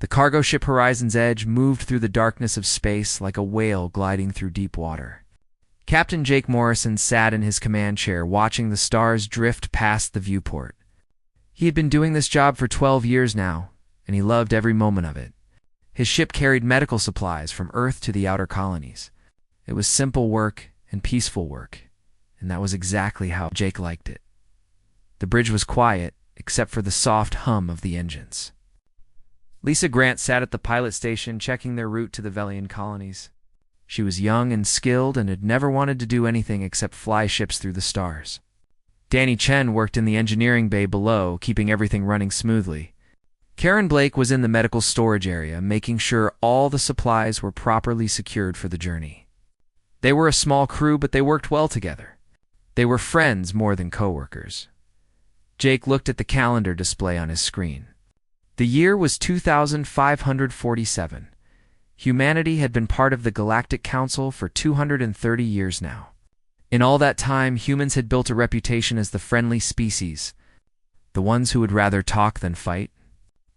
The cargo ship Horizon's Edge moved through the darkness of space like a whale gliding through deep water. Captain Jake Morrison sat in his command chair watching the stars drift past the viewport. He had been doing this job for 12 years now, and he loved every moment of it. His ship carried medical supplies from Earth to the outer colonies. It was simple work and peaceful work, and that was exactly how Jake liked it. The bridge was quiet, except for the soft hum of the engines. Lisa Grant sat at the pilot station checking their route to the Velian colonies. She was young and skilled and had never wanted to do anything except fly ships through the stars. Danny Chen worked in the engineering bay below, keeping everything running smoothly. Karen Blake was in the medical storage area, making sure all the supplies were properly secured for the journey. They were a small crew, but they worked well together. They were friends more than co-workers. Jake looked at the calendar display on his screen. The year was 2547. Humanity had been part of the Galactic Council for 230 years now. In all that time, humans had built a reputation as the friendly species, the ones who would rather talk than fight,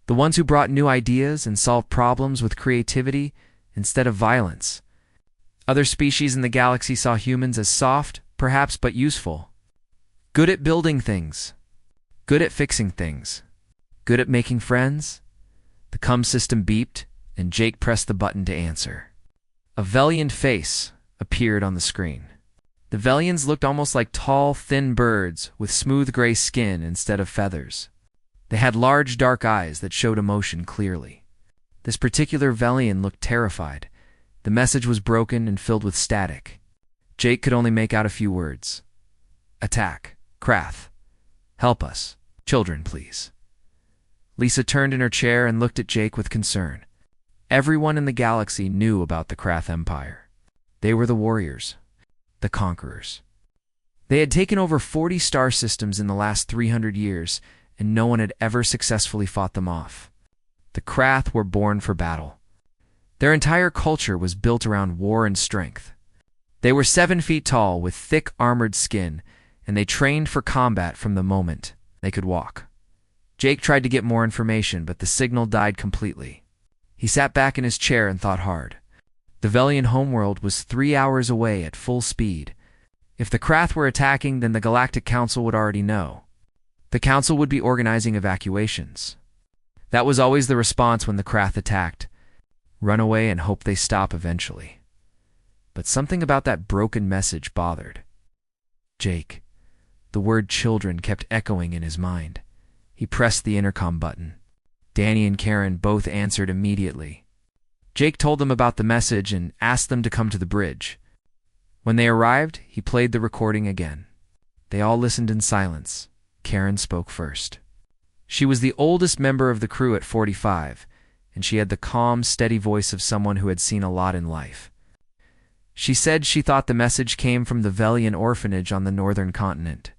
the ones who brought new ideas and solved problems with creativity instead of violence. Other species in the galaxy saw humans as soft, perhaps, but useful. Good at building things. Good at fixing things. Good at making friends. The comm system beeped, and Jake pressed the button to answer. A Velian face appeared on the screen. The Velians looked almost like tall, thin birds with smooth gray skin instead of feathers. They had large, dark eyes that showed emotion clearly. This particular Velian looked terrified. The message was broken and filled with static. Jake could only make out a few words. Attack. Krath. Help us. Children, please. Lisa turned in her chair and looked at Jake with concern. Everyone in the galaxy knew about the Krath Empire. They were the warriors, the conquerors. They had taken over 40 star systems in the last 300 years, and no one had ever successfully fought them off. The Krath were born for battle. Their entire culture was built around war and strength. They were 7 feet tall with thick armored skin, and they trained for combat from the moment they could walk. Jake tried to get more information, but the signal died completely. He sat back in his chair and thought hard. The Velian homeworld was 3 hours away at full speed. If the Krath were attacking, then the Galactic Council would already know. The Council would be organizing evacuations. That was always the response when the Krath attacked. Run away and hope they stop eventually. But something about that broken message bothered Jake. The word children kept echoing in his mind. He pressed the intercom button. Danny and Karen both answered immediately. Jake told them about the message and asked them to come to the bridge. When they arrived, he played the recording again. They all listened in silence. Karen spoke first. She was the oldest member of the crew at 45, and she had the calm, steady voice of someone who had seen a lot in life. She said she thought the message came from the Velian orphanage on the northern continent.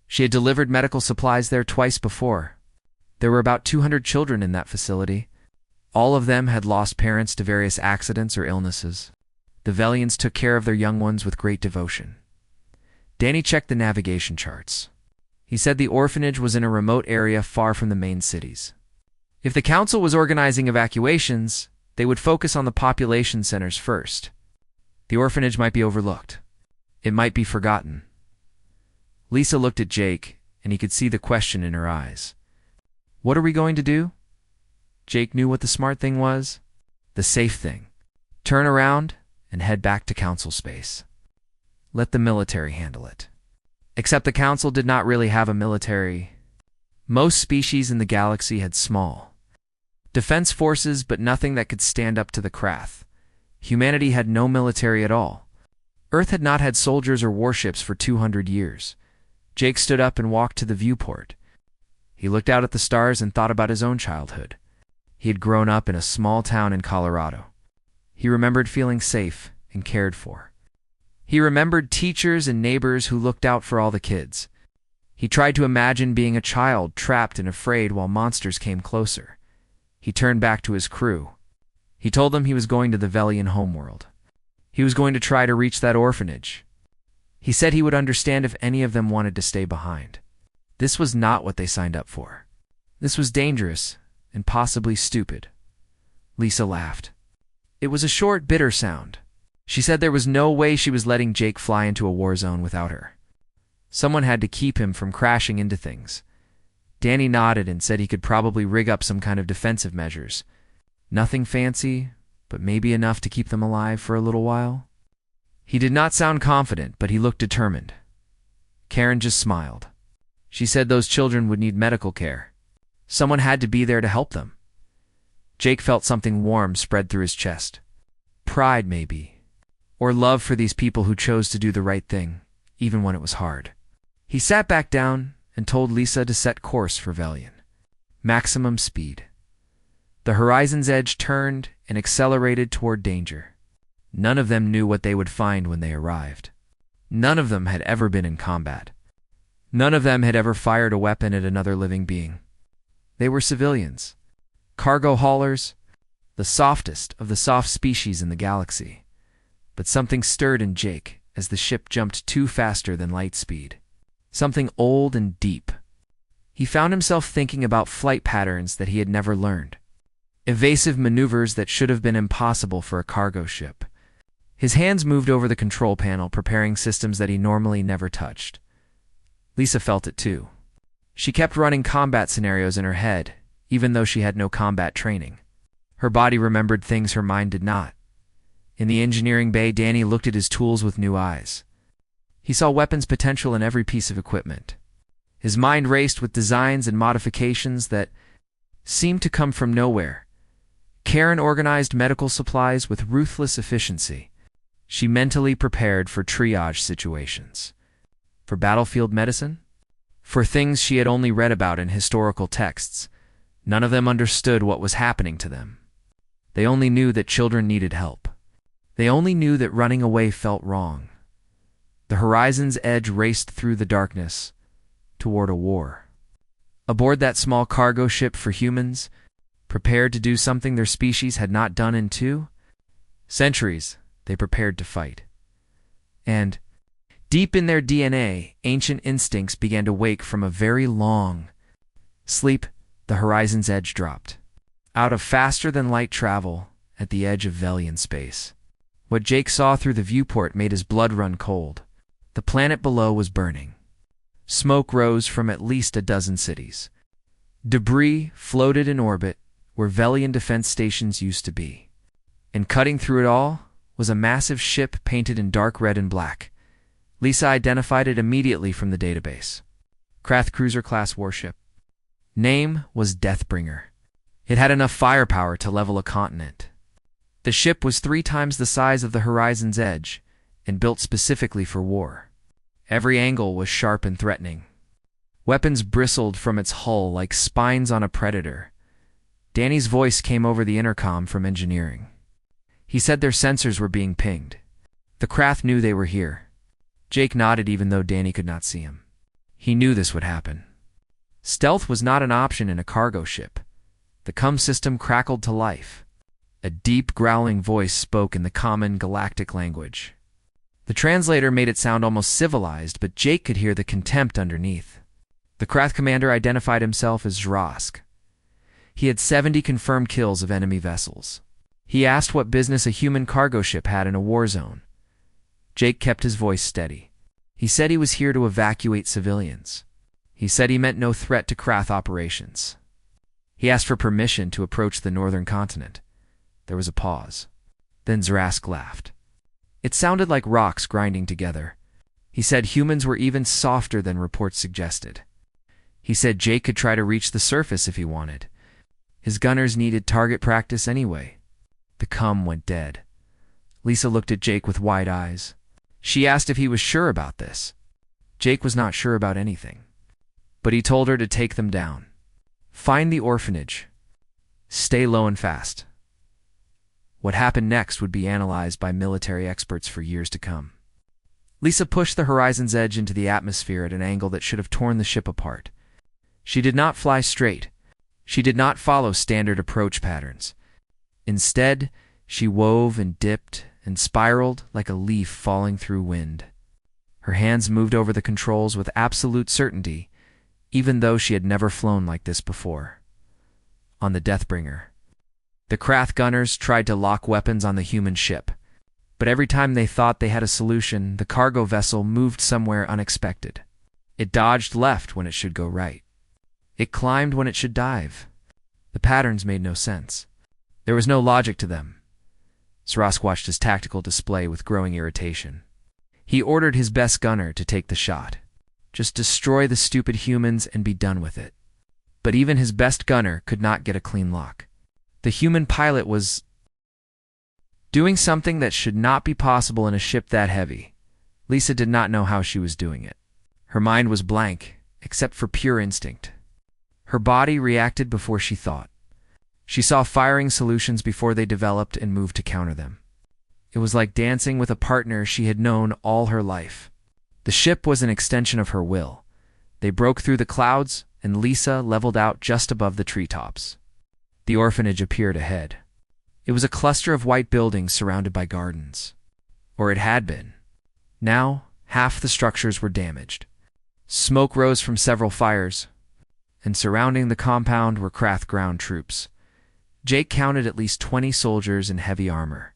She had delivered medical supplies there twice before. There were about 200 children in that facility. All of them had lost parents to various accidents or illnesses. The Velians took care of their young ones with great devotion. Danny checked the navigation charts. He said the orphanage was in a remote area far from the main cities. If the council was organizing evacuations, they would focus on the population centers first. The orphanage might be overlooked. It might be forgotten. Lisa looked at Jake, and he could see the question in her eyes. What are we going to do? Jake knew what the smart thing was. The safe thing. Turn around and head back to council space. Let the military handle it. Except the council did not really have a military. Most species in the galaxy had small defense forces, but nothing that could stand up to the Krath. Humanity had no military at all. Earth had not had soldiers or warships for 200 years. Jake stood up and walked to the viewport. He looked out at the stars and thought about his own childhood. He had grown up in a small town in Colorado. He remembered feeling safe and cared for. He remembered teachers and neighbors who looked out for all the kids. He tried to imagine being a child trapped and afraid while monsters came closer. He turned back to his crew. He told them he was going to the Velian homeworld. He was going to try to reach that orphanage. He said he would understand if any of them wanted to stay behind. This was not what they signed up for. This was dangerous and possibly stupid. Lisa laughed. It was a short, bitter sound. She said there was no way she was letting Jake fly into a war zone without her. Someone had to keep him from crashing into things. Danny nodded and said he could probably rig up some kind of defensive measures. Nothing fancy, but maybe enough to keep them alive for a little while. He did not sound confident, but he looked determined. Karen just smiled. She said those children would need medical care. Someone had to be there to help them. Jake felt something warm spread through his chest. Pride, maybe. Or love for these people who chose to do the right thing, even when it was hard. He sat back down and told Lisa to set course for Velian. Maximum speed. The horizon's edge turned and accelerated toward danger. None of them knew what they would find when they arrived. None of them had ever been in combat. None of them had ever fired a weapon at another living being. They were civilians. Cargo haulers, the softest of the soft species in the galaxy. But something stirred in Jake as the ship jumped faster than light speed. Something old and deep. He found himself thinking about flight patterns that he had never learned. Evasive maneuvers that should have been impossible for a cargo ship. His hands moved over the control panel, preparing systems that he normally never touched. Lisa felt it too. She kept running combat scenarios in her head, even though she had no combat training. Her body remembered things her mind did not. In the engineering bay, Danny looked at his tools with new eyes. He saw weapons potential in every piece of equipment. His mind raced with designs and modifications that seemed to come from nowhere. Karen organized medical supplies with ruthless efficiency. She mentally prepared for triage situations. For battlefield medicine? For things she had only read about in historical texts. None of them understood what was happening to them. They only knew that children needed help. They only knew that running away felt wrong. The horizon's edge raced through the darkness toward a war. Aboard that small cargo ship for humans, prepared to do something their species had not done in centuries, they prepared to fight. And, deep in their DNA, ancient instincts began to wake from a very long sleep. The horizon's edge dropped. Out of faster-than-light travel at the edge of Velian space. What Jake saw through the viewport made his blood run cold. The planet below was burning. Smoke rose from at least a dozen cities. Debris floated in orbit where Velian defense stations used to be. And cutting through it all was a massive ship painted in dark red and black. Lisa identified it immediately from the database. Krath cruiser-class warship. Name was Deathbringer. It had enough firepower to level a continent. The ship was 3 times the size of the horizon's edge and built specifically for war. Every angle was sharp and threatening. Weapons bristled from its hull like spines on a predator. Danny's voice came over the intercom from engineering. He said their sensors were being pinged. The Krath knew they were here. Jake nodded even though Danny could not see him. He knew this would happen. Stealth was not an option in a cargo ship. The comm system crackled to life. A deep, growling voice spoke in the common galactic language. The translator made it sound almost civilized, but Jake could hear the contempt underneath. The Krath commander identified himself as Zrosk. He had 70 confirmed kills of enemy vessels. He asked what business a human cargo ship had in a war zone. Jake kept his voice steady. He said he was here to evacuate civilians. He said he meant no threat to Krath operations. He asked for permission to approach the northern continent. There was a pause. Then Zrosk laughed. It sounded like rocks grinding together. He said humans were even softer than reports suggested. He said Jake could try to reach the surface if he wanted. His gunners needed target practice anyway. The comm went dead. Lisa looked at Jake with wide eyes. She asked if he was sure about this. Jake was not sure about anything. But he told her to take them down. Find the orphanage. Stay low and fast. What happened next would be analyzed by military experts for years to come. Lisa pushed the horizon's edge into the atmosphere at an angle that should have torn the ship apart. She did not fly straight. She did not follow standard approach patterns. Instead, she wove and dipped and spiraled like a leaf falling through wind. Her hands moved over the controls with absolute certainty, even though she had never flown like this before. On the Deathbringer. The Krath gunners tried to lock weapons on the human ship, but every time they thought they had a solution, the cargo vessel moved somewhere unexpected. It dodged left when it should go right. It climbed when it should dive. The patterns made no sense. There was no logic to them. Srosk watched his tactical display with growing irritation. He ordered his best gunner to take the shot. Just destroy the stupid humans and be done with it. But even his best gunner could not get a clean lock. The human pilot was doing something that should not be possible in a ship that heavy. Lisa did not know how she was doing it. Her mind was blank, except for pure instinct. Her body reacted before she thought. She saw firing solutions before they developed and moved to counter them. It was like dancing with a partner she had known all her life. The ship was an extension of her will. They broke through the clouds, and Lisa leveled out just above the treetops. The orphanage appeared ahead. It was a cluster of white buildings surrounded by gardens. Or it had been. Now, half the structures were damaged. Smoke rose from several fires, and surrounding the compound were Krath ground troops. Jake counted at least 20 soldiers in heavy armor.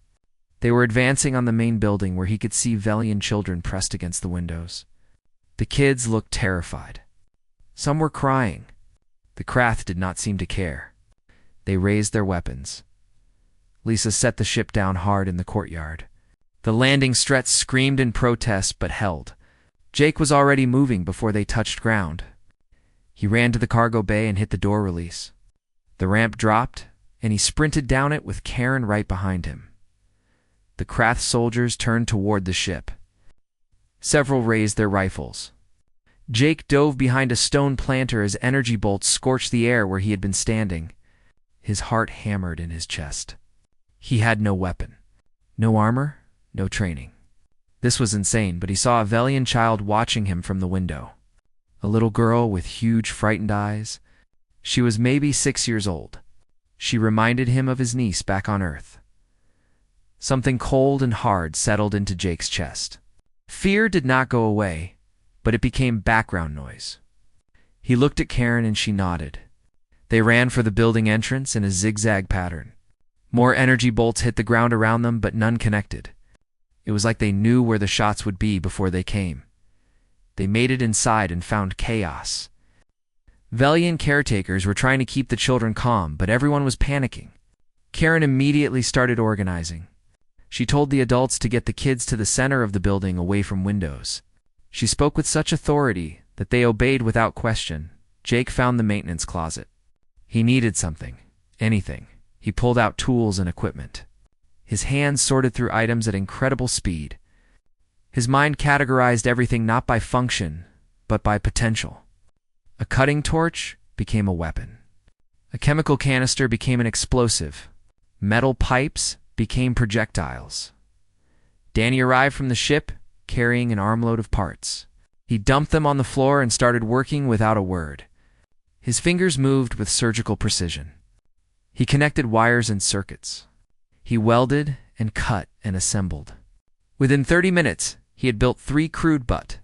They were advancing on the main building where he could see Velian children pressed against the windows. The kids looked terrified. Some were crying. The Krath did not seem to care. They raised their weapons. Lisa set the ship down hard in the courtyard. The landing struts screamed in protest but held. Jake was already moving before they touched ground. He ran to the cargo bay and hit the door release. The ramp dropped, and he sprinted down it with Karen right behind him. The Krath soldiers turned toward the ship. Several raised their rifles. Jake dove behind a stone planter as energy bolts scorched the air where he had been standing. His heart hammered in his chest. He had no weapon, no armor, no training. This was insane, but he saw a Velian child watching him from the window. A little girl with huge, frightened eyes. She was maybe 6 years old. She reminded him of his niece back on Earth. Something cold and hard settled into Jake's chest. Fear did not go away, but it became background noise. He looked at Karen and she nodded. They ran for the building entrance in a zigzag pattern. More energy bolts hit the ground around them, but none connected. It was like they knew where the shots would be before they came. They made it inside and found chaos. Velian caretakers were trying to keep the children calm, but everyone was panicking. Karen immediately started organizing. She told the adults to get the kids to the center of the building away from windows. She spoke with such authority that they obeyed without question. Jake found the maintenance closet. He needed something, anything. He pulled out tools and equipment. His hands sorted through items at incredible speed. His mind categorized everything not by function, but by potential. A cutting torch became a weapon. A chemical canister became an explosive. Metal pipes became projectiles. Danny arrived from the ship, carrying an armload of parts. He dumped them on the floor and started working without a word. His fingers moved with surgical precision. He connected wires and circuits. He welded and cut and assembled. Within 30 minutes, he had built 3 crude but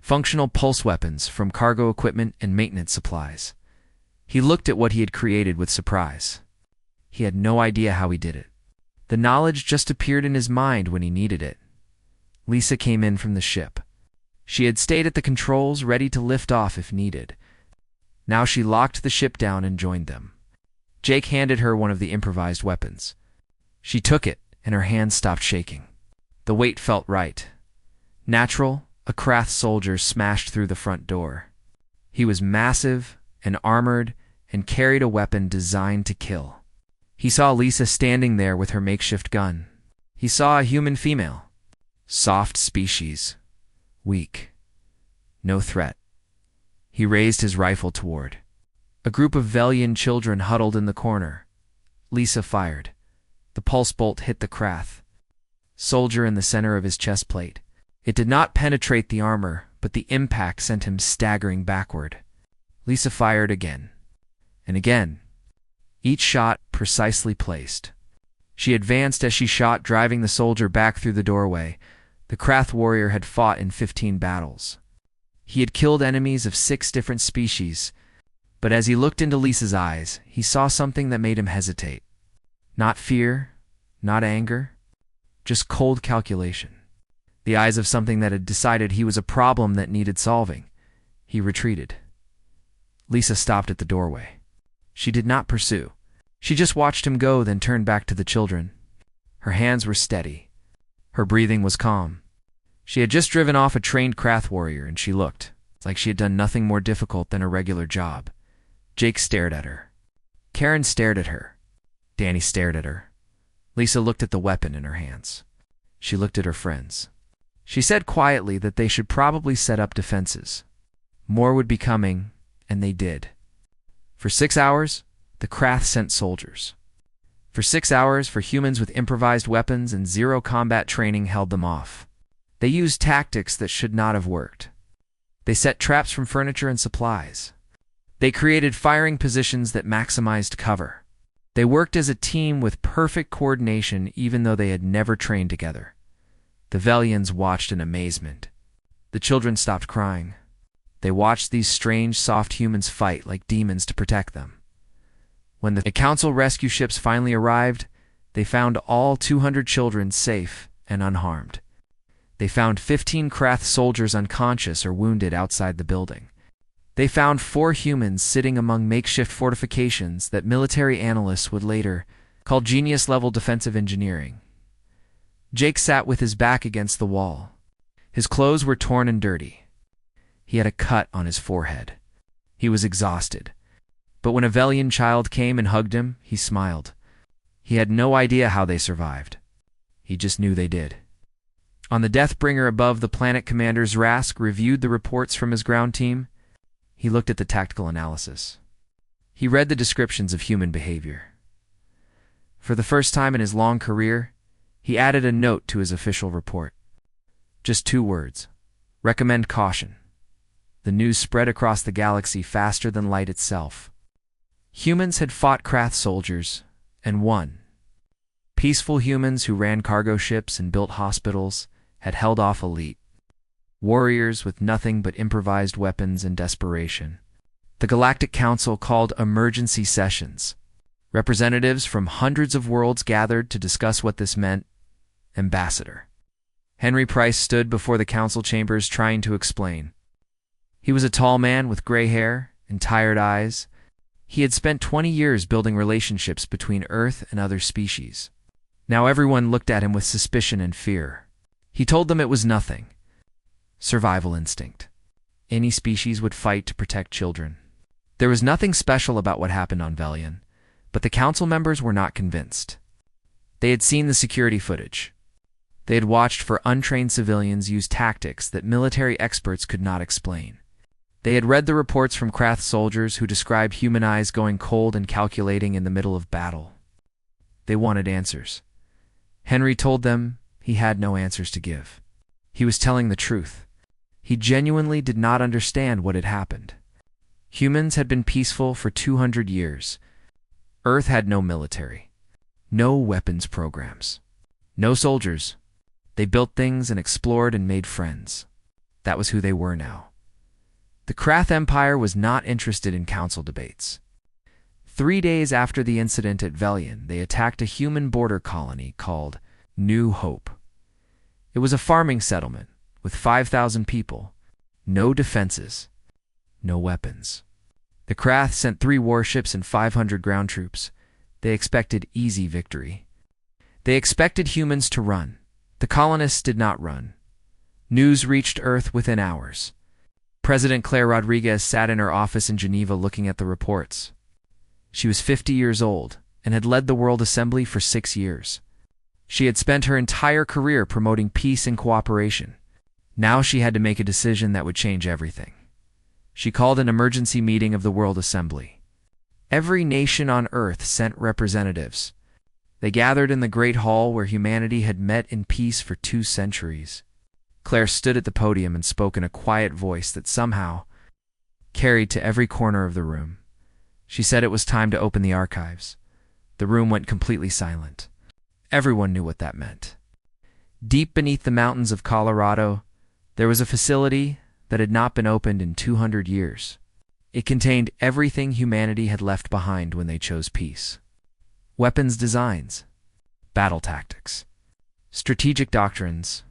functional pulse weapons from cargo equipment and maintenance supplies. He looked at what he had created with surprise. He had no idea how he did it. The knowledge just appeared in his mind when he needed it. Lisa came in from the ship. She had stayed at the controls, ready to lift off if needed. Now she locked the ship down and joined them. Jake handed her one of the improvised weapons. She took it, and her hands stopped shaking. The weight felt right. Natural, a Krath soldier smashed through the front door. He was massive and armored and carried a weapon designed to kill. He saw Lisa standing there with her makeshift gun. He saw a human female. Soft species. Weak. No threat. He raised his rifle toward. A group of Velian children huddled in the corner. Lisa fired. The pulse bolt hit the Krath soldier in the center of his chest plate. It did not penetrate the armor, but the impact sent him staggering backward. Lisa fired again. And again. Each shot precisely placed. She advanced as she shot, driving the soldier back through the doorway. The Krath warrior had fought in 15 battles. He had killed enemies of 6 different species, but as he looked into Lisa's eyes, he saw something that made him hesitate. Not fear, not anger, just cold calculation. The eyes of something that had decided he was a problem that needed solving. He retreated. Lisa stopped at the doorway. She did not pursue. She just watched him go, then turned back to the children. Her hands were steady. Her breathing was calm. She had just driven off a trained Krath warrior, and she looked like she had done nothing more difficult than a regular job. Jake stared at her. Karen stared at her. Danny stared at her. Lisa looked at the weapon in her hands. She looked at her friends. She said quietly that they should probably set up defenses. More would be coming, and they did. For 6 hours, the Krath sent soldiers. For 6 hours, for humans with improvised weapons and zero combat training held them off. They used tactics that should not have worked. They set traps from furniture and supplies. They created firing positions that maximized cover. They worked as a team with perfect coordination even though they had never trained together. The Velians watched in amazement. The children stopped crying. They watched these strange, soft humans fight like demons to protect them. When the Council rescue ships finally arrived, they found all 200 children safe and unharmed. They found 15 Krath soldiers unconscious or wounded outside the building. They found 4 humans sitting among makeshift fortifications that military analysts would later call genius-level defensive engineering. Jake sat with his back against the wall. His clothes were torn and dirty. He had a cut on his forehead. He was exhausted. But when a Velian child came and hugged him, he smiled. He had no idea how they survived. He just knew they did. On the Deathbringer above, the planet commander Zrask reviewed the reports from his ground team. He looked at the tactical analysis. He read the descriptions of human behavior. For the first time in his long career, he added a note to his official report. Just 2 words. Recommend caution. The news spread across the galaxy faster than light itself. Humans had fought Krath soldiers and won. Peaceful humans who ran cargo ships and built hospitals had held off elite warriors with nothing but improvised weapons and desperation. The Galactic Council called emergency sessions. Representatives from hundreds of worlds gathered to discuss what this meant. Ambassador Henry Price stood before the council chambers trying to explain. He was a tall man with gray hair and tired eyes. He had spent 20 years building relationships between Earth and other species. Now everyone looked at him with suspicion and fear. He told them it was nothing. Survival instinct. Any species would fight to protect children. There was nothing special about what happened on Velian, but the council members were not convinced. They had seen the security footage. They had watched for untrained civilians use tactics that military experts could not explain. They had read the reports from Krath soldiers who described human eyes going cold and calculating in the middle of battle. They wanted answers. Henry told them he had no answers to give. He was telling the truth. He genuinely did not understand what had happened. Humans had been peaceful for 200 years. Earth had no military, no weapons programs, no soldiers. They built things and explored and made friends. That was who they were now. The Krath Empire was not interested in council debates. 3 days after the incident at Velian, they attacked a human border colony called New Hope. It was a farming settlement with 5,000 people, no defenses, no weapons. The Krath sent 3 warships and 500 ground troops. They expected easy victory. They expected humans to run. The colonists did not run. News reached Earth within hours. President Claire Rodriguez sat in her office in Geneva looking at the reports. She was 50 years old and had led the World Assembly for 6 years. She had spent her entire career promoting peace and cooperation. Now she had to make a decision that would change everything. She called an emergency meeting of the World Assembly. Every nation on Earth sent representatives. They gathered in the Great Hall where humanity had met in peace for 2 centuries. Claire stood at the podium and spoke in a quiet voice that somehow carried to every corner of the room. She said it was time to open the archives. The room went completely silent. Everyone knew what that meant. Deep beneath the mountains of Colorado, there was a facility that had not been opened in 200 years. It contained everything humanity had left behind when they chose peace. weapons designs, battle tactics, strategic doctrines,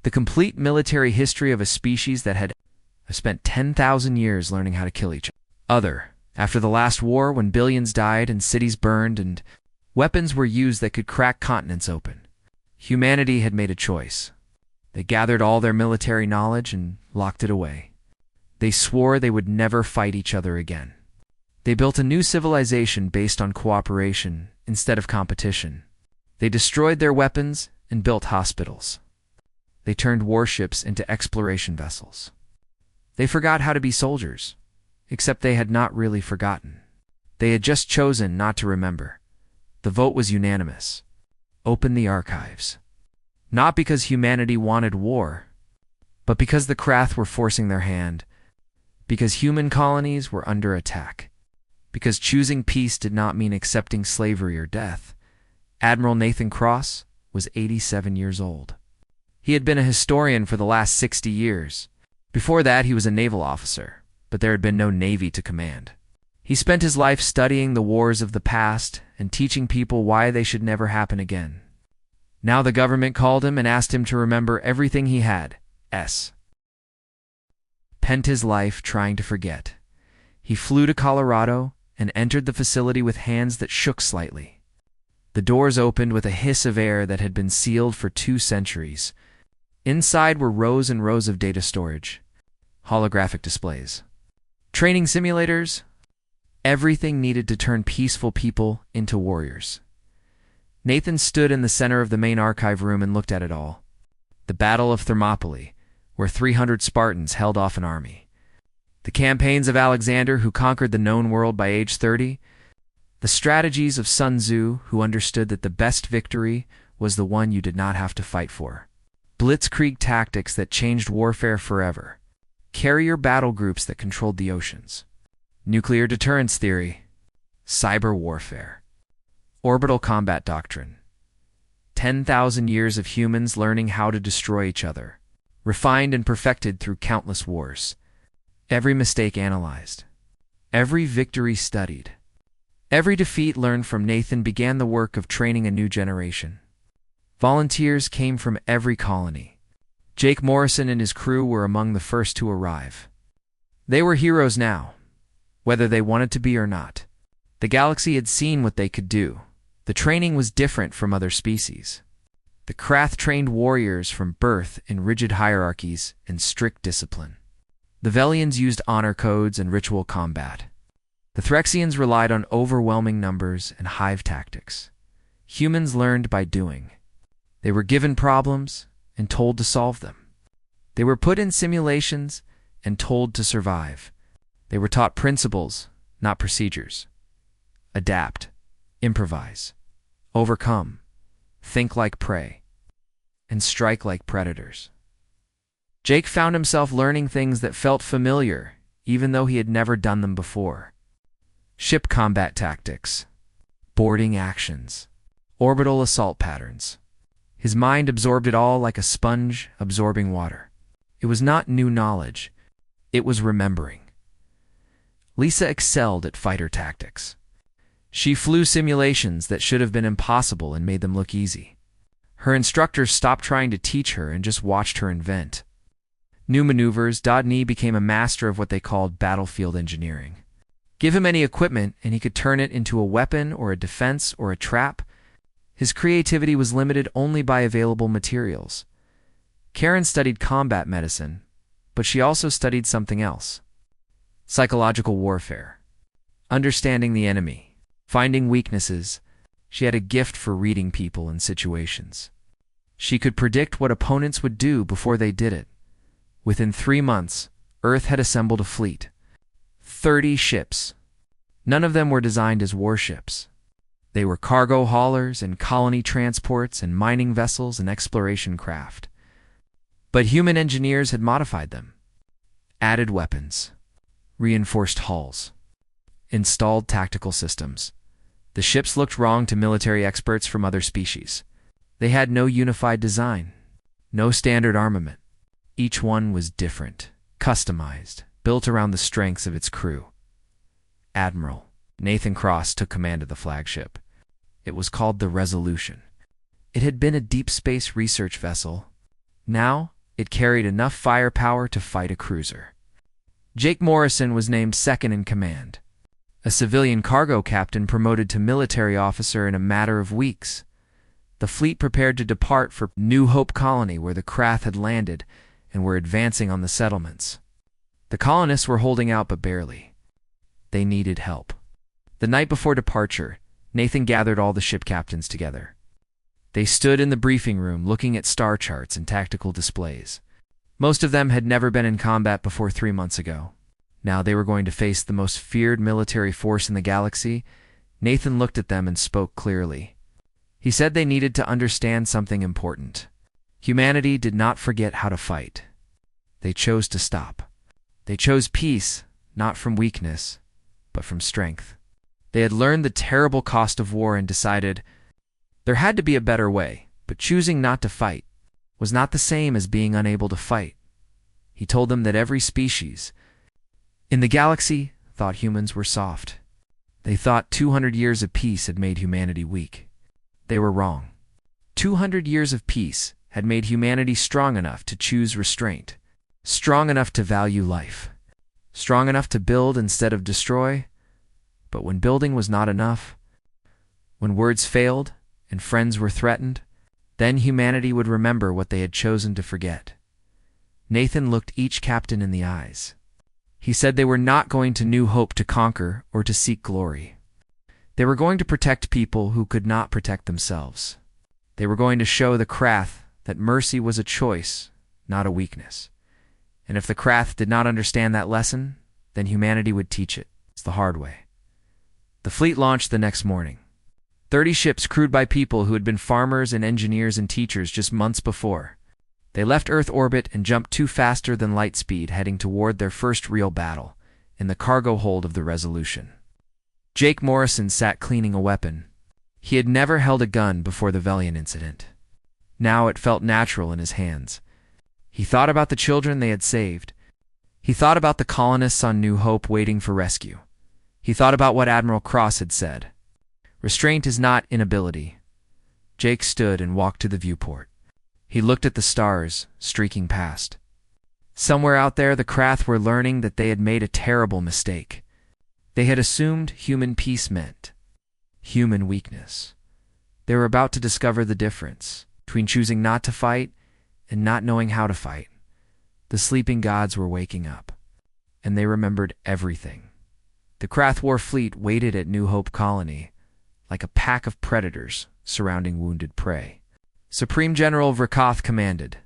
the complete military history of a species that had spent 10,000 years learning how to kill each other. After the last war, when billions died and cities burned and weapons were used that could crack continents open, humanity had made a choice. They gathered all their military knowledge and locked it away. They swore they would never fight each other again. They built a new civilization based on cooperation instead of competition. They destroyed their weapons and built hospitals. They turned warships into exploration vessels. They forgot how to be soldiers, except they had not really forgotten. They had just chosen not to remember. The vote was unanimous. Open the archives. Not because humanity wanted war, but because the Krath were forcing their hand, because human colonies were under attack, because choosing peace did not mean accepting slavery or death. Admiral Nathan Cross was 87 years old. He had been a historian for the last 60 years. Before that, he was a naval officer, but there had been no navy to command. He spent his life studying the wars of the past and teaching people why they should never happen again. Now the government called him and asked him to remember everything he had spent his life trying to forget. He flew to Colorado and entered the facility with hands that shook slightly. The doors opened with a hiss of air that had been sealed for 2 centuries. Inside were rows and rows of data storage, holographic displays, training simulators, everything needed to turn peaceful people into warriors. Nathan stood in the center of the main archive room and looked at it all. The Battle of Thermopylae, where 300 Spartans held off an army. The campaigns of Alexander, who conquered the known world by age 30. The strategies of Sun Tzu, who understood that the best victory was the one you did not have to fight for. Blitzkrieg tactics that changed warfare forever. Carrier battle groups that controlled the oceans. Nuclear deterrence theory. Cyber warfare. Orbital combat doctrine. 10,000 years of humans learning how to destroy each other. Refined and perfected through countless wars. Every mistake analyzed. Every victory studied. Every defeat learned from. Nathan began the work of training a new generation. Volunteers came from every colony. Jake Morrison and his crew were among the first to arrive. They were heroes now, whether they wanted to be or not. The galaxy had seen what they could do. The training was different from other species. The Krath trained warriors from birth in rigid hierarchies and strict discipline. The Velians used honor codes and ritual combat. The Threxians relied on overwhelming numbers and hive tactics. Humans learned by doing. They were given problems and told to solve them. They were put in simulations and told to survive. They were taught principles, not procedures. Adapt, improvise, overcome, think like prey, and strike like predators. Jake found himself learning things that felt familiar, even though he had never done them before. Ship combat tactics, boarding actions, orbital assault patterns. His mind absorbed it all like a sponge absorbing water. It was not new knowledge, it was remembering. Lisa excelled at fighter tactics. She flew simulations that should have been impossible and made them look easy. Her instructors stopped trying to teach her and just watched her invent. New maneuvers. Dodney became a master of what they called battlefield engineering. Give him any equipment and he could turn it into a weapon or a defense or a trap. His creativity was limited only by available materials. Karen studied combat medicine, but she also studied something else. Psychological warfare. Understanding the enemy. Finding weaknesses. She had a gift for reading people and situations. She could predict what opponents would do before they did it. Within 3 months, Earth had assembled a fleet. 30 ships. None of them were designed as warships. They were cargo haulers and colony transports and mining vessels and exploration craft. But human engineers had modified them. Added weapons. Reinforced hulls. Installed tactical systems. The ships looked wrong to military experts from other species. They had no unified design, no standard armament. Each one was different, customized, built around the strengths of its crew. Admiral Nathan Cross took command of the flagship. It was called the Resolution. It had been a deep space research vessel. Now, it carried enough firepower to fight a cruiser. Jake Morrison was named second in command, a civilian cargo captain promoted to military officer in a matter of weeks. The fleet prepared to depart for New Hope Colony, where the craft had landed, and were advancing on the settlements. The colonists were holding out, but barely. They needed help. The night before departure, Nathan gathered all the ship captains together. They stood in the briefing room looking at star charts and tactical displays. Most of them had never been in combat before 3 months ago. Now they were going to face the most feared military force in the galaxy. Nathan looked at them and spoke clearly. He said they needed to understand something important. Humanity did not forget how to fight. They chose to stop. They chose peace, not from weakness, but from strength. They had learned the terrible cost of war and decided there had to be a better way, but choosing not to fight was not the same as being unable to fight. He told them that every species in the galaxy thought humans were soft. They thought 200 years of peace had made humanity weak. They were wrong. 200 years of peace had made humanity strong enough to choose restraint, strong enough to value life, strong enough to build instead of destroy. But when building was not enough, when words failed and friends were threatened, then humanity would remember what they had chosen to forget. Nathan looked each captain in the eyes. He said they were not going to New Hope to conquer or to seek glory. They were going to protect people who could not protect themselves. They were going to show the Krath that mercy was a choice, not a weakness. And if the Krath did not understand that lesson, then humanity would teach it. It's the hard way. The fleet launched the next morning. 30 ships crewed by people who had been farmers and engineers and teachers just months before. They left Earth orbit and jumped too faster than light speed, heading toward their first real battle, in the cargo hold of the Resolution. Jake Morrison sat cleaning a weapon. He had never held a gun before the Velian incident. Now it felt natural in his hands. He thought about the children they had saved. He thought about the colonists on New Hope waiting for rescue. He thought about what Admiral Cross had said. Restraint is not inability. Jake stood and walked to the viewport. He looked at the stars, streaking past. Somewhere out there, the Krath were learning that they had made a terrible mistake. They had assumed human peace meant human weakness. They were about to discover the difference between choosing not to fight and not knowing how to fight. The sleeping gods were waking up, and they remembered everything. The Krath war fleet waited at New Hope Colony, like a pack of predators surrounding wounded prey. Supreme General Vrkoth commanded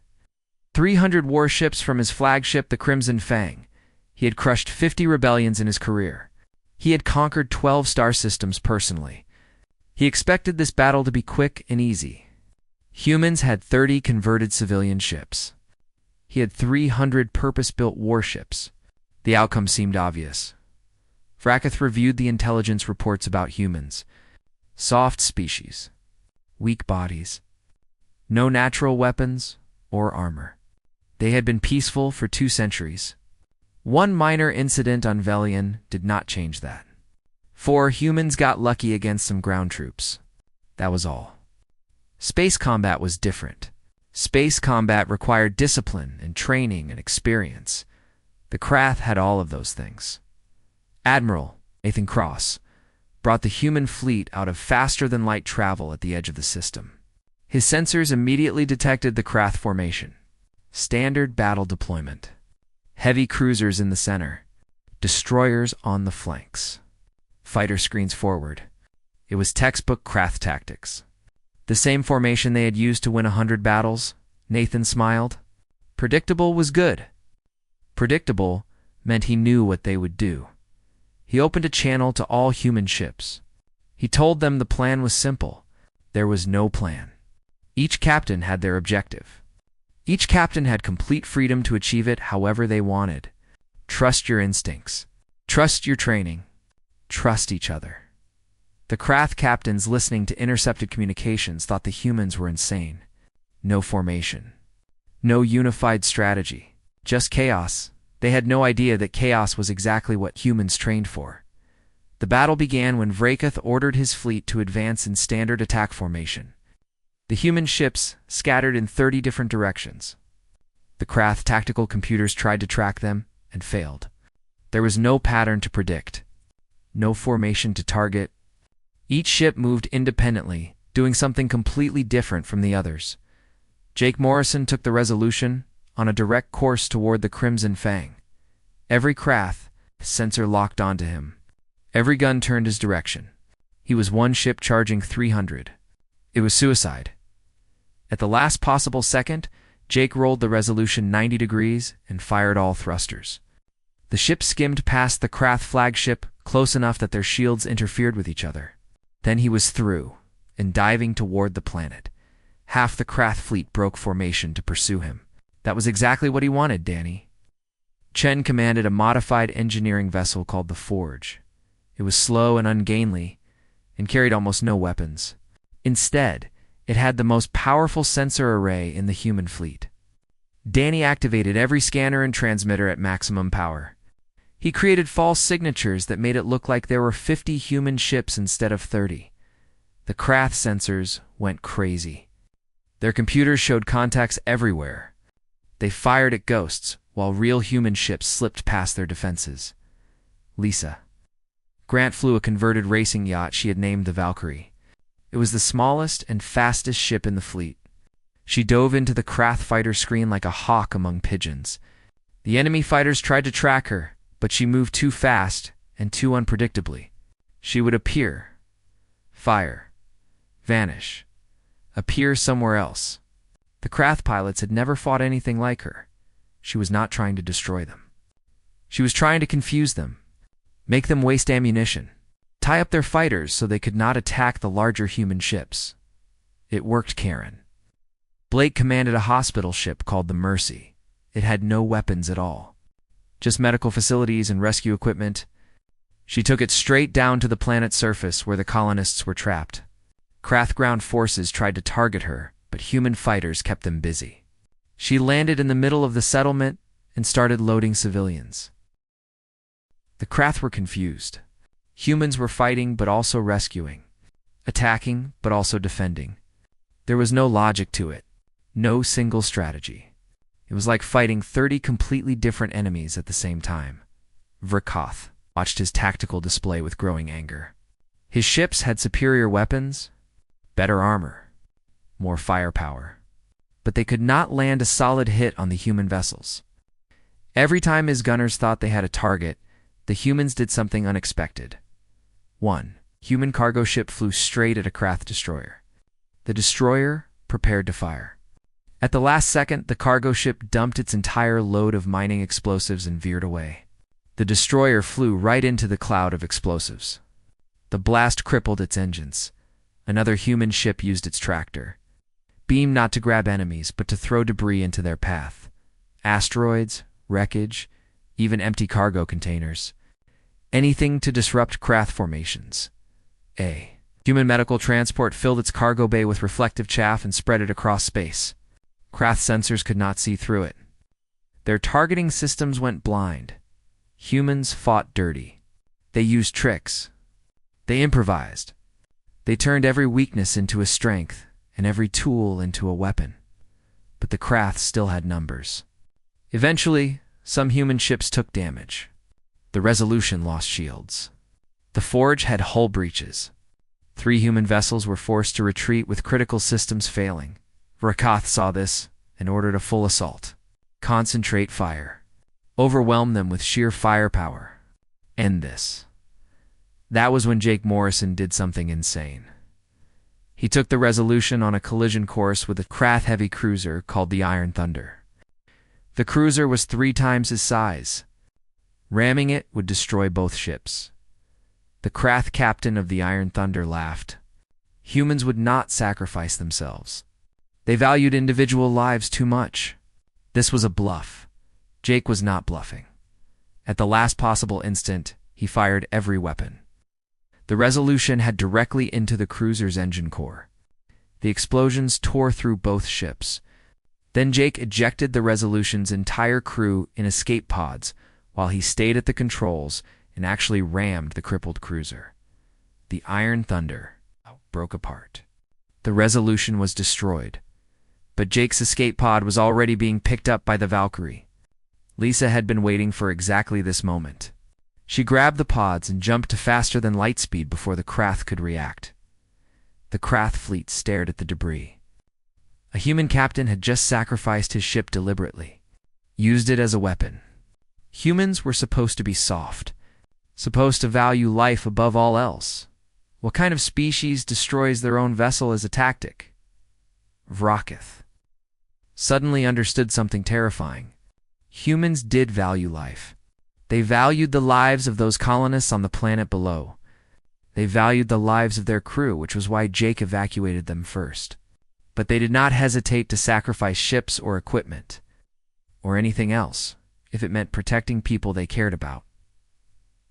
300 warships from his flagship, the Crimson Fang. He had crushed 50 rebellions in his career. He had conquered 12 star systems personally. He expected this battle to be quick and easy. Humans had 30 converted civilian ships. He had 300 purpose-built warships. The outcome seemed obvious. Vrkoth reviewed the intelligence reports about humans. Soft species, weak bodies, no natural weapons or armor. They had been peaceful for 2 centuries. One minor incident on Velian did not change that. 4 humans got lucky against some ground troops. That was all. Space combat was different. Space combat required discipline and training and experience. The Krath had all of those things. Admiral Nathan Cross brought the human fleet out of faster-than-light travel at the edge of the system. His sensors immediately detected the Krath formation. Standard battle deployment. Heavy cruisers in the center. Destroyers on the flanks. Fighter screens forward. It was textbook Krath tactics. The same formation they had used to win 100 battles. Nathan smiled. Predictable was good. Predictable meant he knew what they would do. He opened a channel to all human ships. He told them the plan was simple. There was no plan. Each captain had their objective. Each captain had complete freedom to achieve it however they wanted. Trust your instincts. Trust your training. Trust each other. The Krath captains listening to intercepted communications thought the humans were insane. No formation. No unified strategy. Just chaos. They had no idea that chaos was exactly what humans trained for. The battle began when Vrakoth ordered his fleet to advance in standard attack formation. The human ships scattered in 30 different directions. The Krath tactical computers tried to track them and failed. There was no pattern to predict, no formation to target. Each ship moved independently, doing something completely different from the others. Jake Morrison took the Resolution on a direct course toward the Crimson Fang. Every Krath sensor locked onto him. Every gun turned his direction. He was one ship charging 300. It was suicide. At the last possible second, Jake rolled the Resolution 90 degrees and fired all thrusters. The ship skimmed past the Krath flagship, close enough that their shields interfered with each other. Then he was through, and diving toward the planet. Half the Krath fleet broke formation to pursue him. That was exactly what he wanted, Danny. Chen commanded a modified engineering vessel called the Forge. It was slow and ungainly, and carried almost no weapons. Instead, it had the most powerful sensor array in the human fleet. Danny activated every scanner and transmitter at maximum power. He created false signatures that made it look like there were 50 human ships instead of 30. The Krath sensors went crazy. Their computers showed contacts everywhere. They fired at ghosts, while real human ships slipped past their defenses. Lisa. Grant flew a converted racing yacht she had named the Valkyrie. It was the smallest and fastest ship in the fleet. She dove into the Krath fighter screen like a hawk among pigeons. The enemy fighters tried to track her, but she moved too fast and too unpredictably. She would appear, fire, vanish, appear somewhere else. The Krath pilots had never fought anything like her. She was not trying to destroy them. She was trying to confuse them, make them waste ammunition, tie up their fighters so they could not attack the larger human ships. It worked, Karen. Blake commanded a hospital ship called the Mercy. It had no weapons at all, just medical facilities and rescue equipment. She took it straight down to the planet's surface where the colonists were trapped. Krath ground forces tried to target her, but human fighters kept them busy. She landed in the middle of the settlement and started loading civilians. The Krath were confused. Humans were fighting but also rescuing, attacking but also defending. There was no logic to it, no single strategy. It was like fighting 30 completely different enemies at the same time. Vrakoth watched his tactical display with growing anger. His ships had superior weapons, better armor, more firepower, but they could not land a solid hit on the human vessels. Every time his gunners thought they had a target, the humans did something unexpected. One human cargo ship flew straight at a Krath destroyer. The destroyer prepared to fire. At the last second, the cargo ship dumped its entire load of mining explosives and veered away. The destroyer flew right into the cloud of explosives. The blast crippled its engines. Another human ship used its tractor. Beam not to grab enemies, but to throw debris into their path. Asteroids, wreckage, even empty cargo containers. Anything to disrupt Krath formations. A human medical transport filled its cargo bay with reflective chaff and spread it across space. Krath sensors could not see through it. Their targeting systems went blind. Humans fought dirty. They used tricks. They improvised. They turned every weakness into a strength and every tool into a weapon. But the Krath still had numbers. Eventually, some human ships took damage. The Resolution lost shields. The Forge had hull breaches. 3 human vessels were forced to retreat with critical systems failing. Vrakoth saw this and ordered a full assault. Concentrate fire. Overwhelm them with sheer firepower. End this. That was when Jake Morrison did something insane. He took the Resolution on a collision course with a Krath heavy cruiser called the Iron Thunder. The cruiser was 3 times his size. Ramming it would destroy both ships. The Krath captain of the Iron Thunder laughed. Humans would not sacrifice themselves. They valued individual lives too much. This was a bluff. Jake was not bluffing. At the last possible instant, he fired every weapon. The Resolution had directly into the cruiser's engine core. The explosions tore through both ships. Then Jake ejected the Resolution's entire crew in escape pods while he stayed at the controls and actually rammed the crippled cruiser. The Iron Thunder broke apart. The Resolution was destroyed, but Jake's escape pod was already being picked up by the Valkyrie. Lisa had been waiting for exactly this moment. She grabbed the pods and jumped to faster than light speed before the Krath could react. The Krath fleet stared at the debris. A human captain had just sacrificed his ship deliberately, used it as a weapon. Humans were supposed to be soft, supposed to value life above all else. What kind of species destroys their own vessel as a tactic? Vraakith suddenly understood something terrifying. Humans did value life. They valued the lives of those colonists on the planet below. They valued the lives of their crew, which was why Jake evacuated them first. But they did not hesitate to sacrifice ships or equipment, or anything else, if it meant protecting people they cared about.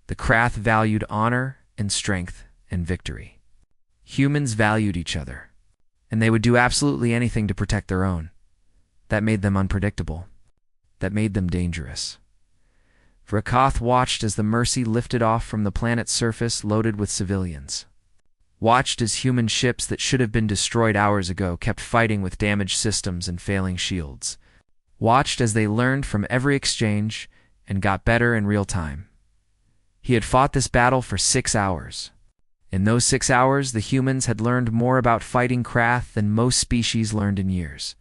The Krath valued honor and strength and victory. Humans valued each other, and they would do absolutely anything to protect their own. That made them unpredictable. That made them dangerous. Vraakith watched as the Mercy lifted off from the planet's surface loaded with civilians. Watched as human ships that should have been destroyed hours ago kept fighting with damaged systems and failing shields. Watched as they learned from every exchange and got better in real time. He had fought this battle for 6 hours. In those 6 hours, the humans had learned more about fighting Krath than most species learned in years.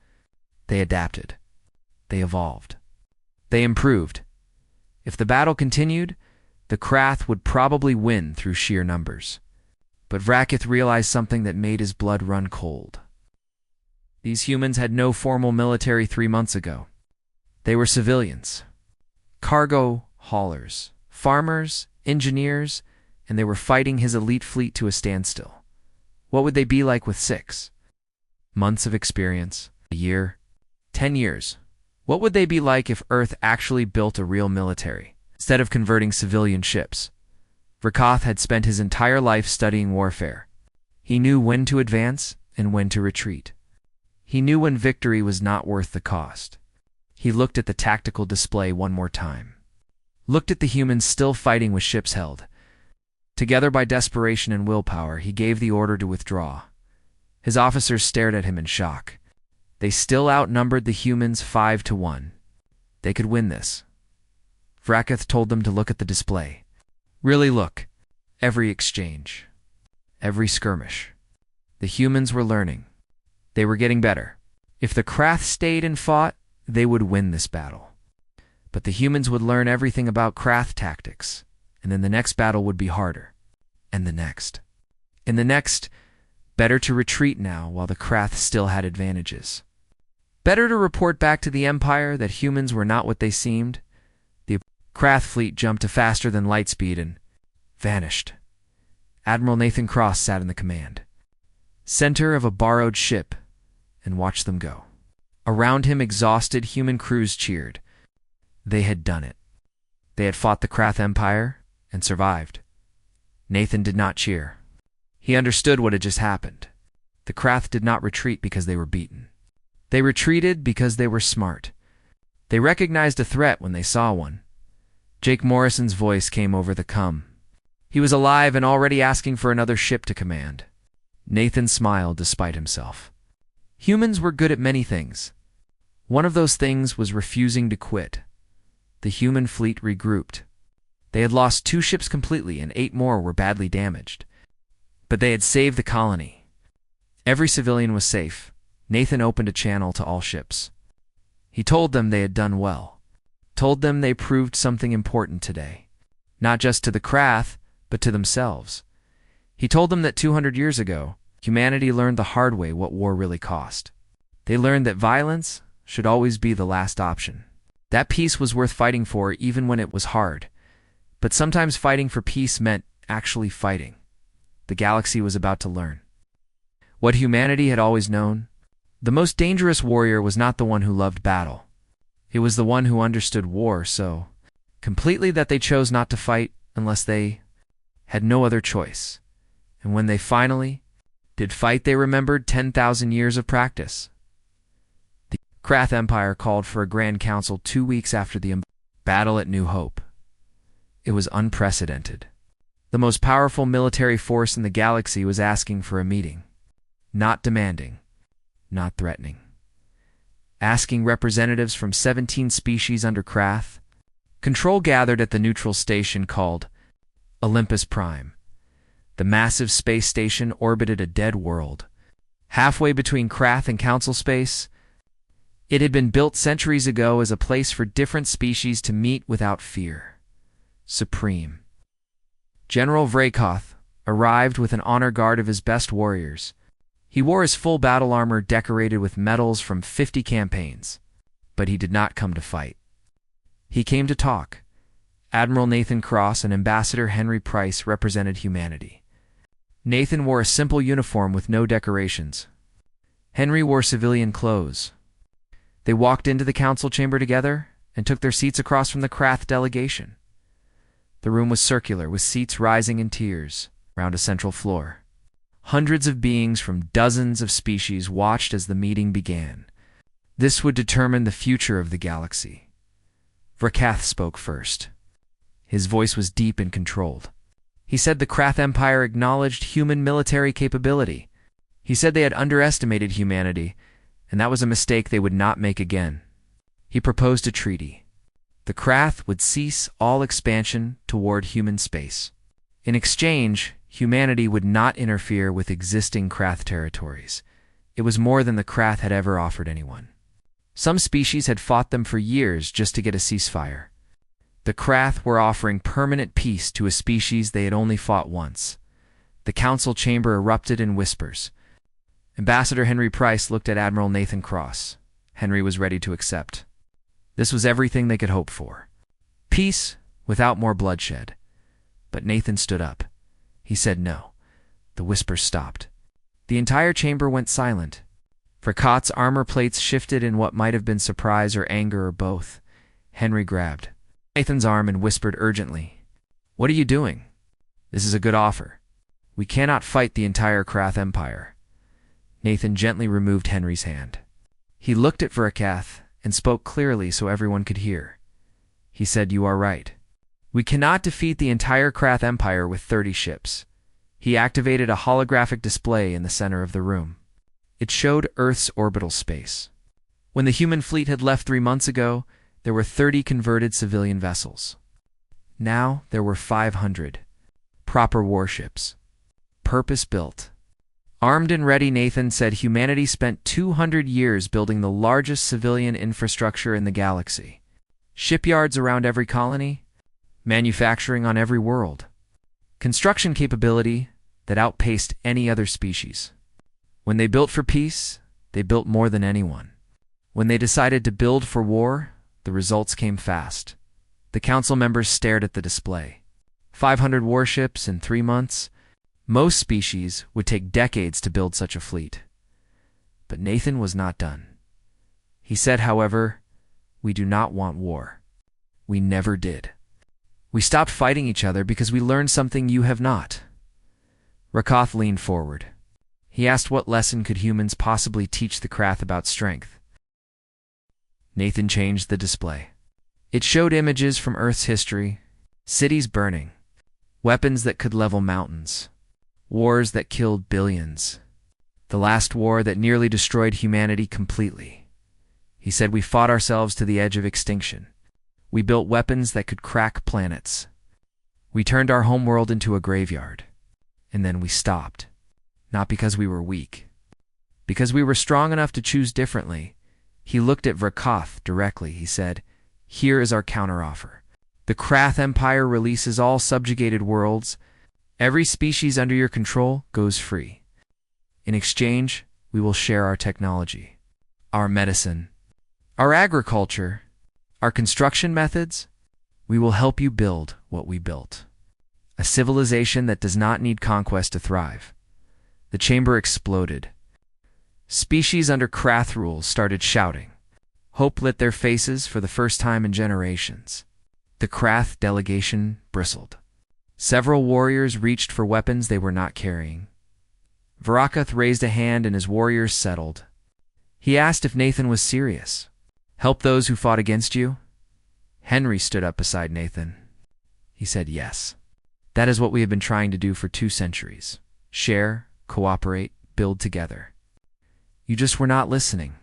They adapted. They evolved. They improved. If the battle continued, the Krath would probably win through sheer numbers. But Vraakith realized something that made his blood run cold. These humans had no formal military 3 months ago. They were civilians. Cargo haulers, farmers, engineers, and they were fighting his elite fleet to a standstill. What would they be like with 6 months of experience? A year? 10 years? What would they be like if Earth actually built a real military, instead of converting civilian ships? Vraakith had spent his entire life studying warfare. He knew when to advance and when to retreat. He knew when victory was not worth the cost. He looked at the tactical display one more time. Looked at the humans still fighting with ships held. Together by desperation and willpower, he gave the order to withdraw. His officers stared at him in shock. They still outnumbered the humans 5-1. They could win this. Vraakith told them to look at the display. Really look. Every exchange. Every skirmish. The humans were learning. They were getting better. If the Krath stayed and fought, they would win this battle. But the humans would learn everything about Krath tactics, and then the next battle would be harder. And the next. And the next, better to retreat now while the Krath still had advantages. Better to report back to the Empire that humans were not what they seemed. The Krath fleet jumped to faster than light speed and vanished. Admiral Nathan Cross sat in the command center of a borrowed ship and watched them go. Around him, exhausted human crews cheered. They had done it. They had fought the Krath Empire and survived. Nathan did not cheer. He understood what had just happened. The Krath did not retreat because they were beaten. They retreated because they were smart. They recognized a threat when they saw one. Jake Morrison's voice came over the comm. He was alive and already asking for another ship to command. Nathan smiled despite himself. Humans were good at many things. One of those things was refusing to quit. The human fleet regrouped. They had lost 2 ships completely and 8 more were badly damaged. But they had saved the colony. Every civilian was safe. Nathan opened a channel to all ships. He told them they had done well. Told them they proved something important today. Not just to the Krath, but to themselves. He told them that 200 years ago, humanity learned the hard way what war really cost. They learned that violence should always be the last option. That peace was worth fighting for even when it was hard. But sometimes fighting for peace meant actually fighting. The galaxy was about to learn. What humanity had always known: the most dangerous warrior was not the one who loved battle. It was the one who understood war so completely that they chose not to fight unless they had no other choice. And when they finally did fight, they remembered 10,000 years of practice. The Krath Empire called for a Grand Council 2 weeks after the battle at New Hope. It was unprecedented. The most powerful military force in the galaxy was asking for a meeting. Not demanding, not threatening. Asking representatives from 17 species under Krath. Control gathered at the neutral station called Olympus Prime. The massive space station orbited a dead world. Halfway between Krath and Council space, it had been built centuries ago as a place for different species to meet without fear. Supreme. General Vrakoth arrived with an honor guard of his best warriors. He wore his full battle armor decorated with medals from 50 campaigns. But he did not come to fight. He came to talk. Admiral Nathan Cross and Ambassador Henry Price represented humanity. Nathan wore a simple uniform with no decorations. Henry wore civilian clothes. They walked into the council chamber together and took their seats across from the Krath delegation. The room was circular, with seats rising in tiers round a central floor. Hundreds of beings from dozens of species watched as the meeting began. This would determine the future of the galaxy. Vrakath spoke first. His voice was deep and controlled. He said the Krath Empire acknowledged human military capability. He said they had underestimated humanity, and that was a mistake they would not make again. He proposed a treaty. The Krath would cease all expansion toward human space. In exchange, humanity would not interfere with existing Krath territories. It was more than the Krath had ever offered anyone. Some species had fought them for years just to get a ceasefire. The Krath were offering permanent peace to a species they had only fought once. The council chamber erupted in whispers. Ambassador Henry Price looked at Admiral Nathan Cross. Henry was ready to accept. This was everything they could hope for. Peace without more bloodshed. But Nathan stood up. He said no. The whispers stopped. The entire chamber went silent. Vrakath's armor plates shifted in what might have been surprise or anger or both. Henry grabbed Nathan's arm and whispered urgently, "What are you doing? This is a good offer. We cannot fight the entire Krath Empire." Nathan gently removed Henry's hand. He looked at Vrakath and spoke clearly so everyone could hear. He said, "You are right. We cannot defeat the entire Krath Empire with 30 ships." He activated a holographic display in the center of the room. It showed Earth's orbital space. When the human fleet had left 3 months ago, there were 30 converted civilian vessels. Now there were 500. Proper warships. Purpose-built. Armed and ready, Nathan said humanity spent 200 years building the largest civilian infrastructure in the galaxy. Shipyards around every colony. Manufacturing on every world. Construction capability that outpaced any other species. When they built for peace, they built more than anyone. When they decided to build for war, the results came fast. The council members stared at the display. 500 warships in 3 months. Most species would take decades to build such a fleet. But Nathan was not done. He said, however, "We do not want war. We never did. We stopped fighting each other because we learned something you have not." Vrakath leaned forward. He asked what lesson could humans possibly teach the Krath about strength. Nathan changed the display. It showed images from Earth's history, cities burning, weapons that could level mountains, wars that killed billions, the last war that nearly destroyed humanity completely. He said we fought ourselves to the edge of extinction. We built weapons that could crack planets. We turned our homeworld into a graveyard. And then we stopped. Not because we were weak. Because we were strong enough to choose differently. He looked at Vrakath directly. He said, "Here is our counteroffer. The Krath Empire releases all subjugated worlds. Every species under your control goes free. In exchange, we will share our technology, our medicine, our agriculture, our construction methods. We will help you build what we built. A civilization that does not need conquest to thrive." The chamber exploded. Species under Krath rule started shouting. Hope lit their faces for the first time in generations. The Krath delegation bristled. Several warriors reached for weapons they were not carrying. Vrakath raised a hand and his warriors settled. He asked if Nathan was serious. "Help those who fought against you?" Henry stood up beside Nathan. He said, yes. That is what we have been trying to do for 2 centuries. Share, cooperate, build together. You just were not listening.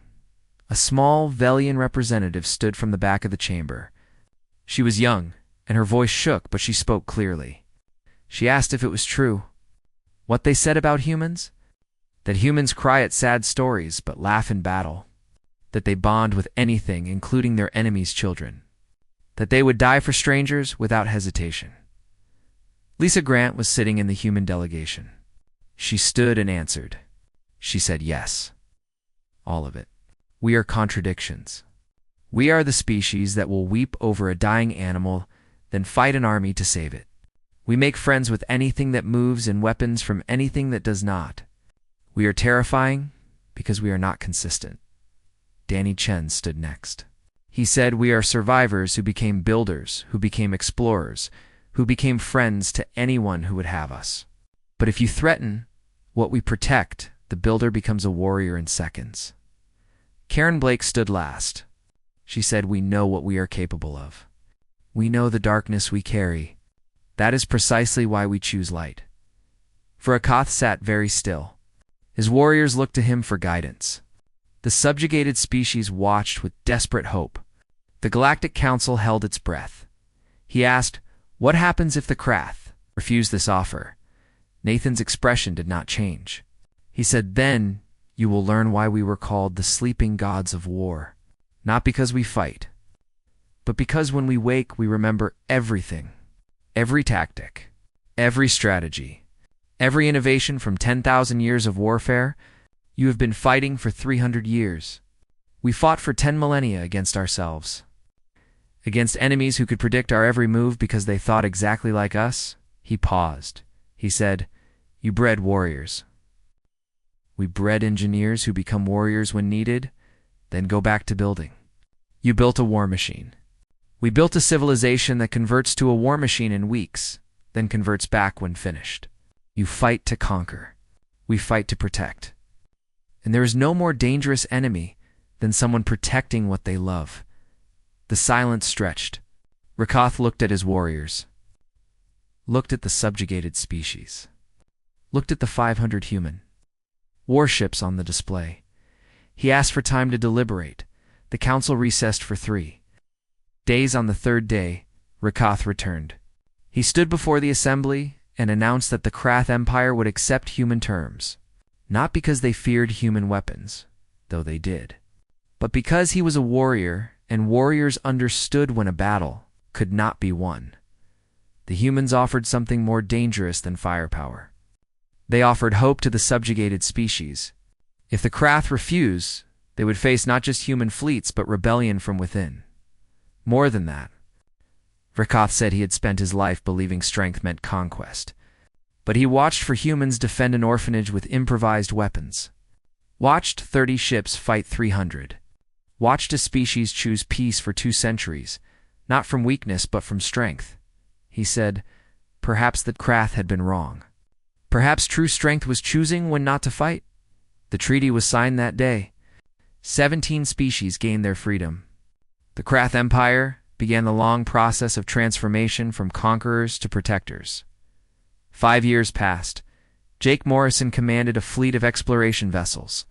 A small Velian representative stood from the back of the chamber. She was young, and her voice shook, but she spoke clearly. She asked if it was true. What they said about humans? That humans cry at sad stories, but laugh in battle. That they bond with anything, including their enemies' children. That they would die for strangers without hesitation. Lisa Grant was sitting in the human delegation. She stood and answered. She said yes. All of it. We are contradictions. We are the species that will weep over a dying animal, then fight an army to save it. We make friends with anything that moves and weapons from anything that does not. We are terrifying because we are not consistent. Danny Chen stood next. He said, we are survivors who became builders, who became explorers, who became friends to anyone who would have us. But if you threaten what we protect, the builder becomes a warrior in seconds. Karen Blake stood last. She said, we know what we are capable of. We know the darkness we carry. That is precisely why we choose light. Vrakath sat very still. His warriors looked to him for guidance. The subjugated species watched with desperate hope. The Galactic Council held its breath. He asked, what happens if the Krath refuse this offer? Nathan's expression did not change. He said, then you will learn why we were called the sleeping gods of war. Not because we fight, but because when we wake we remember everything. Every tactic, every strategy, every innovation from 10,000 years of warfare. You have been fighting for 300 years. We fought for 10 millennia against ourselves. Against enemies who could predict our every move because they thought exactly like us. He paused. He said, you bred warriors. We bred engineers who become warriors when needed, then go back to building. You built a war machine. We built a civilization that converts to a war machine in weeks, then converts back when finished. You fight to conquer. We fight to protect. And there is no more dangerous enemy than someone protecting what they love. The silence stretched. Rakath looked at his warriors. Looked at the subjugated species. Looked at the 500 human warships on the display. He asked for time to deliberate. The council recessed for 3 days. On the 3rd day, Rakath returned. He stood before the assembly and announced that the Krath Empire would accept human terms. Not because they feared human weapons, though they did, but because he was a warrior, and warriors understood when a battle could not be won. The humans offered something more dangerous than firepower. They offered hope to the subjugated species. If the Krath refused, they would face not just human fleets, but rebellion from within. More than that, Vrakath said he had spent his life believing strength meant conquest. But he watched for humans defend an orphanage with improvised weapons. Watched 30 ships fight 300. Watched a species choose peace for 2 centuries, not from weakness but from strength. He said, perhaps the Krath had been wrong. Perhaps true strength was choosing when not to fight. The treaty was signed that day. 17 species gained their freedom. The Krath Empire began the long process of transformation from conquerors to protectors. 5 years passed. Jake Morrison commanded a fleet of exploration vessels,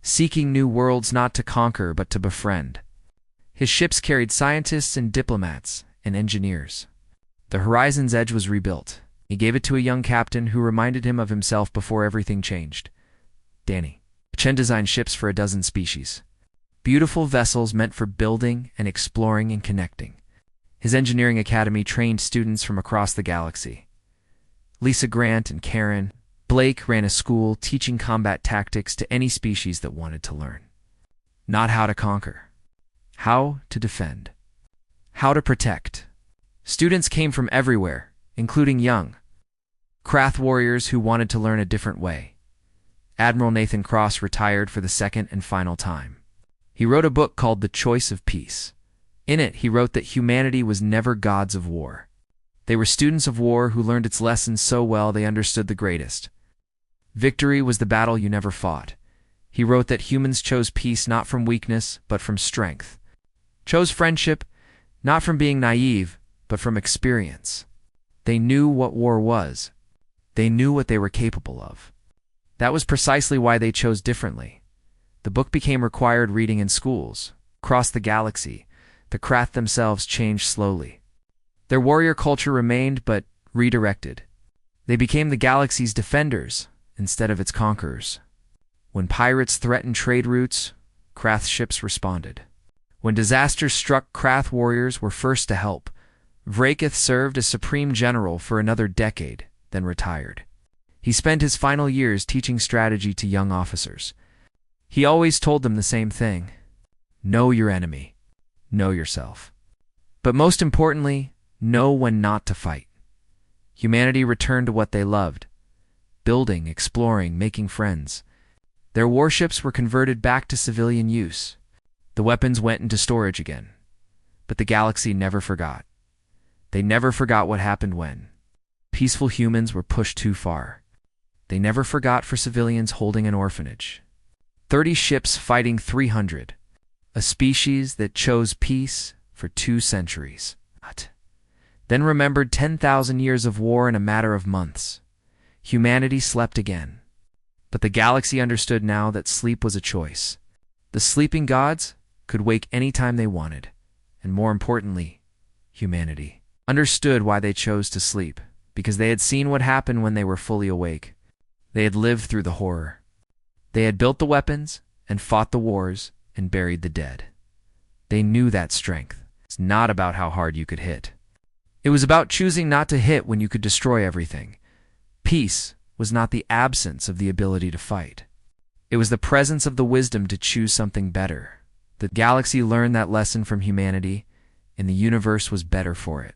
seeking new worlds not to conquer but to befriend. His ships carried scientists and diplomats and engineers. The Horizon's Edge was rebuilt. He gave it to a young captain who reminded him of himself before everything changed. Danny. Chen designed ships for a dozen species. Beautiful vessels meant for building and exploring and connecting. His engineering academy trained students from across the galaxy. Lisa Grant and Karen Blake ran a school teaching combat tactics to any species that wanted to learn. Not how to conquer. How to defend. How to protect. Students came from everywhere, including young Krath warriors who wanted to learn a different way. Admiral Nathan Cross retired for the 2nd and final time. He wrote a book called The Choice of Peace. In it, he wrote that humanity was never gods of war. They were students of war who learned its lessons so well they understood the greatest. Victory was the battle you never fought. He wrote that humans chose peace not from weakness, but from strength. Chose friendship, not from being naive, but from experience. They knew what war was. They knew what they were capable of. That was precisely why they chose differently. The book became required reading in schools. Across the galaxy, the Krath themselves changed slowly. Their warrior culture remained, but redirected. They became the galaxy's defenders instead of its conquerors. When pirates threatened trade routes, Krath ships responded. When disasters struck, Krath warriors were first to help. Vrakith served as supreme general for another decade, then retired. He spent his final years teaching strategy to young officers. He always told them the same thing: know your enemy, know yourself. But most importantly, know when not to fight. Humanity returned to what they loved: building, exploring, making friends. Their warships were converted back to civilian use. The weapons went into storage again. But the galaxy never forgot. They never forgot what happened when peaceful humans were pushed too far. They never forgot for civilians holding an orphanage. 30 ships fighting 300. A species that chose peace for 2 centuries. Then remembered 10,000 years of war in a matter of months. Humanity slept again. But the galaxy understood now that sleep was a choice. The sleeping gods could wake any time they wanted. And more importantly, humanity understood why they chose to sleep, because they had seen what happened when they were fully awake. They had lived through the horror. They had built the weapons and fought the wars and buried the dead. They knew that strength. It's not about how hard you could hit. It was about choosing not to hit when you could destroy everything. Peace was not the absence of the ability to fight. It was the presence of the wisdom to choose something better. The galaxy learned that lesson from humanity, and the universe was better for it.